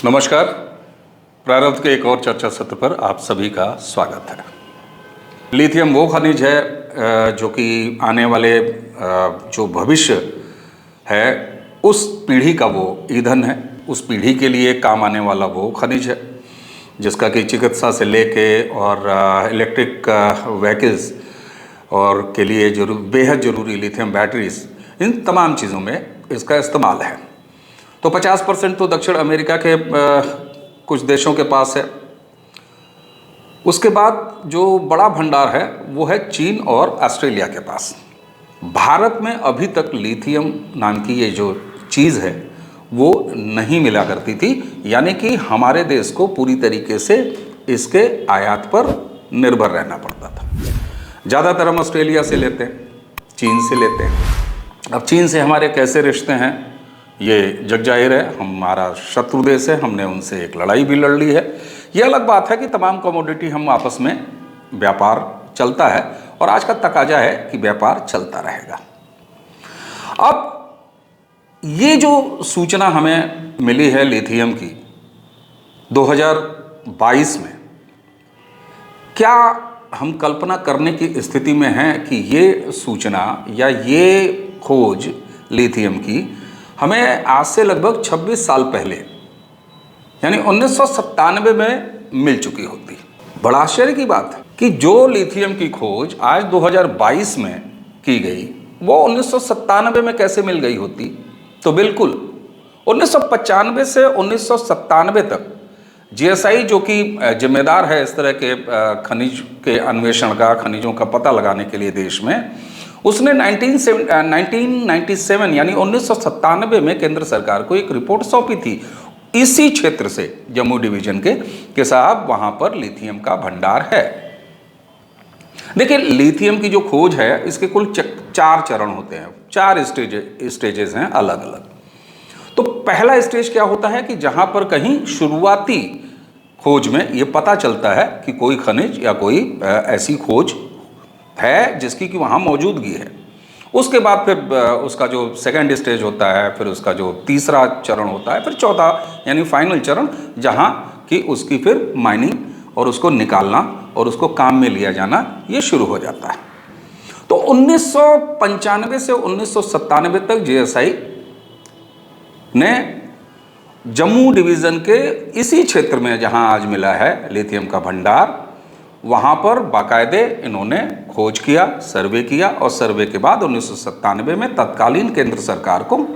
नमस्कार। प्रारब्ध के एक और चर्चा सत्र पर आप सभी का स्वागत है। लिथियम वो खनिज है जो कि आने वाले जो भविष्य है उस पीढ़ी का वो ईंधन है, उस पीढ़ी के लिए काम आने वाला वो खनिज है जिसका कि चिकित्सा से लेके और इलेक्ट्रिक व्हीकल्स और के लिए बेहद ज़रूरी लिथियम बैटरीज, इन तमाम चीज़ों में इसका इस्तेमाल है। तो 50% तो दक्षिण अमेरिका के कुछ देशों के पास है। उसके बाद जो बड़ा भंडार है वो है चीन और ऑस्ट्रेलिया के पास। भारत में अभी तक लिथियम नाम की ये जो चीज़ है वो नहीं मिला करती थी, यानी कि हमारे देश को पूरी तरीके से इसके आयात पर निर्भर रहना पड़ता था। ज़्यादातर हम ऑस्ट्रेलिया से लेते हैं, चीन से लेते हैं। अब चीन से हमारे कैसे रिश्ते हैं ये जग जाहिर है, हमारा शत्रु देश है, हमने उनसे एक लड़ाई भी लड़ ली है। ये अलग बात है कि तमाम कमोडिटी हम आपस में व्यापार चलता है और आज का तकाजा है कि व्यापार चलता रहेगा। अब ये जो सूचना हमें मिली है लिथियम की 2022 में, क्या हम कल्पना करने की स्थिति में हैं कि ये सूचना या ये खोज लिथियम की हमें आज से लगभग 26 साल पहले यानी 1997 में मिल चुकी होती। बड़ा आश्चर्य की बात है कि जो लिथियम की खोज आज 2022 में की गई वो 1997 में कैसे मिल गई होती। तो बिल्कुल 1995 से 1997 तक जीएसआई, जो कि जिम्मेदार है इस तरह के खनिज के अन्वेषण का, खनिजों का पता लगाने के लिए देश में, उसने 1997 यानी 1997 में केंद्र सरकार को एक रिपोर्ट सौंपी थी इसी क्षेत्र से, जम्मू डिवीजन के, कि साहब वहां पर लिथियम का भंडार है। देखिए, लिथियम की जो खोज है इसके कुल 4 चरण होते हैं, 4 स्टेजेस हैं अलग अलग। तो पहला स्टेज क्या होता है कि जहां पर कहीं शुरुआती खोज में ये पता चलता है कि कोई खनिज या कोई ऐसी खोज है जिसकी कि वहाँ मौजूदगी है। उसके बाद फिर उसका जो सेकंड स्टेज होता है, फिर उसका जो तीसरा चरण होता है, फिर चौथा यानी फाइनल चरण, जहाँ कि उसकी फिर माइनिंग और उसको निकालना और उसको काम में लिया जाना ये शुरू हो जाता है। तो 1995 से 1997 तक जीएसआई ने जम्मू डिवीज़न के इसी क्षेत्र में जहाँ आज मिला है लिथियम का भंडार, वहाँ पर बाकायदे इन्होंने खोज किया, सर्वे किया और सर्वे के बाद 1997 में तत्कालीन केंद्र सरकार को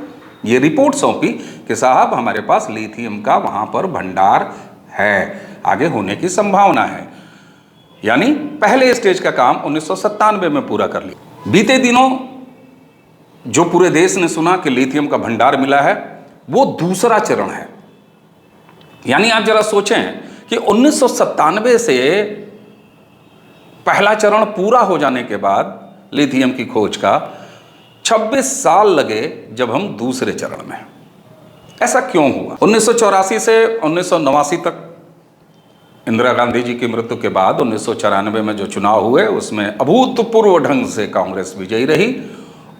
ये रिपोर्ट सौंपी कि साहब हमारे पास लिथियम का वहाँ पर भंडार है, आगे होने की संभावना है। यानी पहले स्टेज का काम 1997 में पूरा कर लिया। बीते दिनों जो पूरे देश ने सुना कि लिथियम का भंडार मिला है वो दूसरा चरण है। यानी आप जरा सोचें कि 1997 से पहला चरण पूरा हो जाने के बाद लिथियम की खोज का 26 साल लगे जब हम दूसरे चरण में। ऐसा क्यों हुआ? 1984 से 1989 तक इंदिरा गांधी जी की मृत्यु के बाद 1994 में जो चुनाव हुए उसमें अभूतपूर्व ढंग से कांग्रेस विजयी रही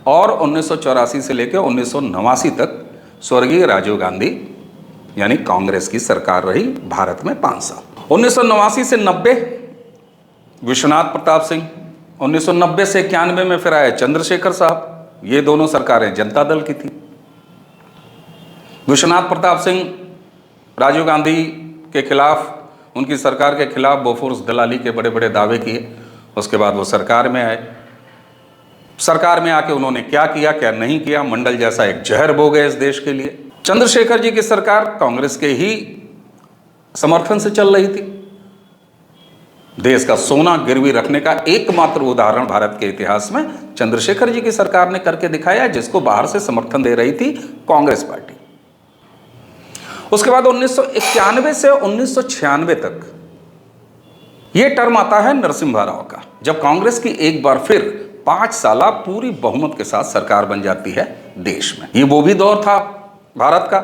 और 1984 से लेकर 1989 तक स्वर्गीय राजीव गांधी यानी कांग्रेस की सरकार रही भारत में 5 साल। 1989 से 90 विश्वनाथ प्रताप सिंह, 1990 से 91 में फिर आए चंद्रशेखर साहब। ये दोनों सरकारें जनता दल की थी। विश्वनाथ प्रताप सिंह राजीव गांधी के खिलाफ, उनकी सरकार के खिलाफ बोफोर्स दलाली के बड़े बड़े दावे किए। उसके बाद वो सरकार में आए। सरकार में आके उन्होंने क्या किया क्या नहीं किया, मंडल जैसा एक जहर बो गए इस देश के लिए। चंद्रशेखर जी की सरकार कांग्रेस के ही समर्थन से चल रही थी। देश का सोना गिरवी रखने का एकमात्र उदाहरण भारत के इतिहास में चंद्रशेखर जी की सरकार ने करके दिखाया, जिसको बाहर से समर्थन दे रही थी कांग्रेस पार्टी। उसके बाद 1991 से 1996 तक यह टर्म आता है नरसिम्हा राव का, जब कांग्रेस की एक बार फिर 5 साल पूरी बहुमत के साथ सरकार बन जाती है देश में। ये वो भी दौर था भारत का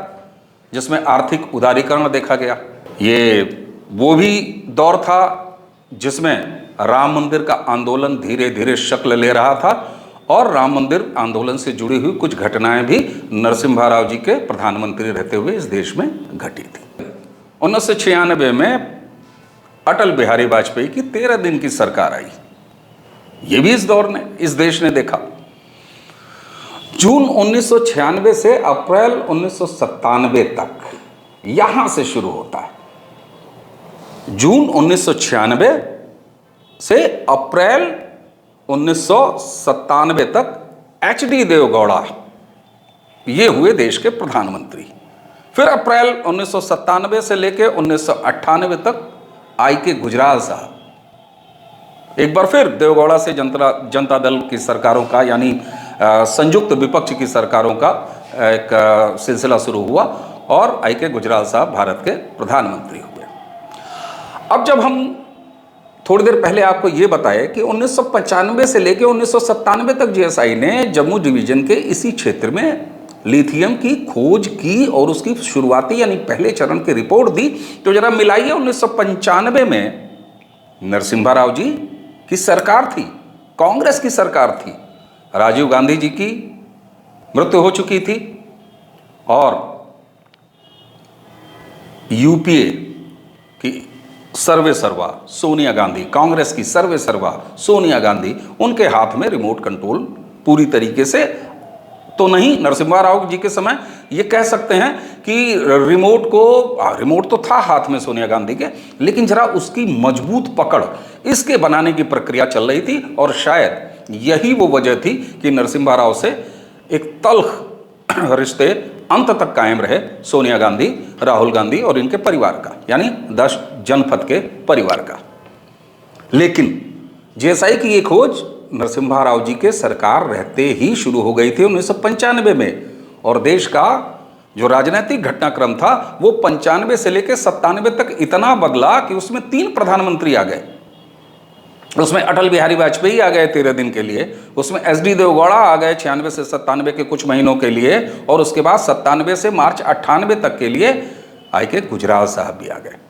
जिसमें आर्थिक उदारीकरण देखा गया। ये वो भी दौर था जिसमें राम मंदिर का आंदोलन धीरे धीरे शक्ल ले रहा था और राम मंदिर आंदोलन से जुड़ी हुई कुछ घटनाएं भी नरसिम्हा राव जी के प्रधानमंत्री रहते हुए इस देश में घटी थी। 1996 में अटल बिहारी वाजपेयी की 13 दिन की सरकार आई। ये भी इस दौर ने, इस देश ने देखा। जून 1996 से अप्रैल 1997 तक यहां से शुरू होता है। जून 1996 से अप्रैल 1997 तक HD देवगौड़ा ये हुए देश के प्रधानमंत्री। फिर अप्रैल 1997 से लेकर 1998 तक IK गुजराल साहब। एक बार फिर देवगौड़ा से जनता दल की सरकारों का, यानी संयुक्त विपक्ष की सरकारों का एक सिलसिला शुरू हुआ और IK गुजराल साहब भारत के प्रधानमंत्री हुए। अब जब हम थोड़ी देर पहले आपको ये बताए कि 1995 से लेकर 1997 तक GSI ने जम्मू डिवीजन के इसी क्षेत्र में लिथियम की खोज की और उसकी शुरुआती यानी पहले चरण की रिपोर्ट दी, तो जरा मिलाइए। 1995 में नरसिम्हा राव जी की सरकार थी, कांग्रेस की सरकार थी, राजीव गांधी जी की मृत्यु हो चुकी थी और UPA की सर्वे सर्वा सोनिया गांधी, कांग्रेस की सर्वे सर्वा सोनिया गांधी, उनके हाथ में रिमोट कंट्रोल पूरी तरीके से तो नहीं, नरसिम्हा राव जी के समय ये कह सकते हैं कि रिमोट तो था हाथ में सोनिया गांधी के, लेकिन जरा उसकी मजबूत पकड़ इसके बनाने की प्रक्रिया चल रही थी और शायद यही वो वजह थी कि नरसिम्हा राव से एक तल्ख रिश्ते अंत तक कायम रहे सोनिया गांधी, राहुल गांधी और इनके परिवार का, यानी 10 जनपद के परिवार का। लेकिन GSI की ये खोज नरसिम्हा राव जी के सरकार रहते ही शुरू हो गई थी 1995 में, और देश का जो राजनीतिक घटनाक्रम था वो 95 से लेकर 97 तक इतना बदला कि उसमें 3 प्रधानमंत्री आ गए। उसमें अटल बिहारी वाजपेयी आ गए 13 दिन के लिए, उसमें SD देवगौड़ा आ गए 96 से 97 के कुछ महीनों के लिए, और उसके बाद 97 से मार्च 98 तक के लिए IK गुजराल साहब भी आ गए।